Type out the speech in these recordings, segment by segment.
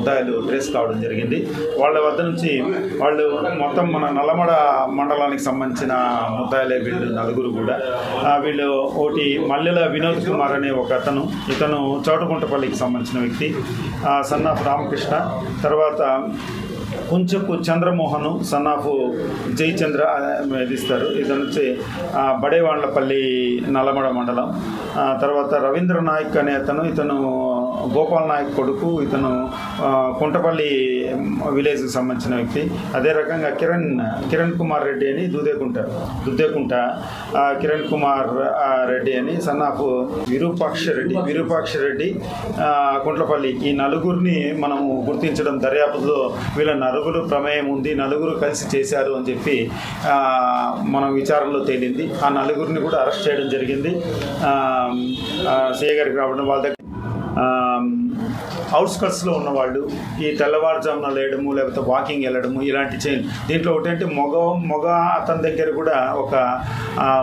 ముద్దాయిలు ట్రేస్ కావడం జరిగింది. వాళ్ళ వద్ద నుంచి వాళ్ళు మొత్తం మన నల్లమడ మండలానికి సంబంధించిన ముద్దాయిలే వీళ్ళు నలుగురు కూడా. వీళ్ళు ఒకటి మల్లెల వినోద్ కుమార్ అనే ఒక ఇతను చోటగుంటపల్లికి సంబంధించిన వ్యక్తి, సన్ ఆఫ్ రామకృష్ణ. తర్వాత కుంచపు చంద్రమోహను సన్ ఆఫ్ జయచంద్ర ఇస్తారు. ఇతను వచ్చి బడేవాండ్లపల్లి నల్లమడ మండలం. తర్వాత రవీంద్ర నాయక్ అనే ఇతను గోపాల్ నాయక్ కొడుకు, ఇతను కుంటపల్లి విలేజ్కి సంబంధించిన వ్యక్తి. అదే రకంగా కిరణ్ కుమార్ రెడ్డి అని దుద్దేకుంట కిరణ్ కుమార్ రెడ్డి అని సన్ ఆఫ్ విరూపాక్ష రెడ్డి కుంట్లపల్లి. ఈ నలుగురిని మనము గుర్తించడం దర్యాప్తులో వీళ్ళ నలుగురు ప్రమేయం ఉంది, నలుగురు కలిసి చేశారు అని చెప్పి మనం విచారణలో తేలింది. ఆ నలుగురిని కూడా అరెస్ట్ చేయడం జరిగింది. సిఐ గారికి రావడం వాళ్ళ దగ్గర అవుట్స్కట్స్లో ఉన్నవాళ్ళు ఈ తెల్లవారుజామున లేయడము లేకపోతే వాకింగ్ వెళ్ళడము ఇలాంటి చైన్. దీంట్లో ఒకటంటే మగ అతని దగ్గర కూడా ఒక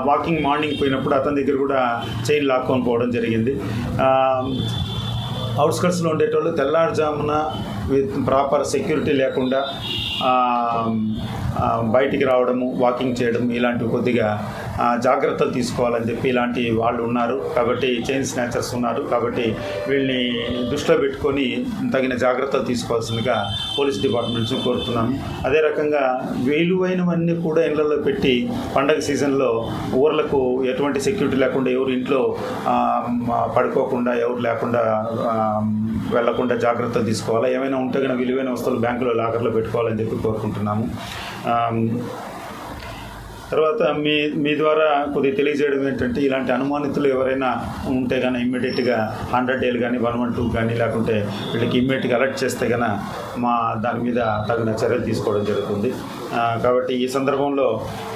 వాకింగ్ మార్నింగ్ పోయినప్పుడు అతని దగ్గర కూడా చైన్ లాక్కొని పోవడం జరిగింది. అవుట్స్కట్స్లో ఉండేటోళ్ళు తెల్లారుజామున విత్ ప్రాపర్ సెక్యూరిటీ లేకుండా బయటికి రావడము, వాకింగ్ చేయడం ఇలాంటివి కొద్దిగా జాగ్రత్తలు తీసుకోవాలని చెప్పి ఇలాంటి వాళ్ళు ఉన్నారు. కాబట్టి చైన్ స్నాచర్స్ ఉన్నారు. కాబట్టి వీళ్ళని దృష్టిలో పెట్టుకొని తగిన జాగ్రత్తలు తీసుకోవాల్సిందిగా పోలీస్ డిపార్ట్మెంట్ నుంచి కోరుతున్నాను. అదే రకంగా విలువైనవన్నీ కూడా ఇళ్లలో పెట్టి పండగ సీజన్లో ఊర్లకు ఎటువంటి సెక్యూరిటీ లేకుండా ఎవరు ఇంట్లో పడుకోకుండా ఎవరు లేకుండా వెళ్లకుండా జాగ్రత్తలు తీసుకోవాలి. ఏమైనా ఉంటే కనుక విలువైన వస్తువులు బ్యాంకులో లాకర్లో పెట్టుకోవాలని చెప్పి కోరుకుంటున్నాము. తర్వాత మీ ద్వారా కొద్దిగా తెలియజేయడం ఏంటంటే ఇలాంటి అనుమానితులు ఎవరైనా ఉంటే కానీ ఇమ్మీడియట్గా 100 కానీ 112 కానీ లేకుంటే వీళ్ళకి ఇమ్మీడియట్గా అలర్ట్ చేస్తే కనుక దాని మీద తగిన చర్యలు తీసుకోవడం జరుగుతుంది. కాబట్టి ఈ సందర్భంలో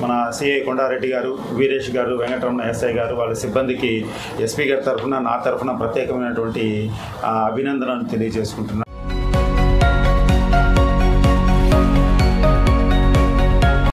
మన సిఐ కొండారెడ్డి గారు, వీరేష్ గారు, వెంకటరమణ ఎస్ఐ గారు వాళ్ళ సిబ్బందికి ఎస్పీ గారి తరఫున నా తరఫున ప్రత్యేకమైనటువంటి అభినందనలు తెలియజేసుకుంటున్నాను.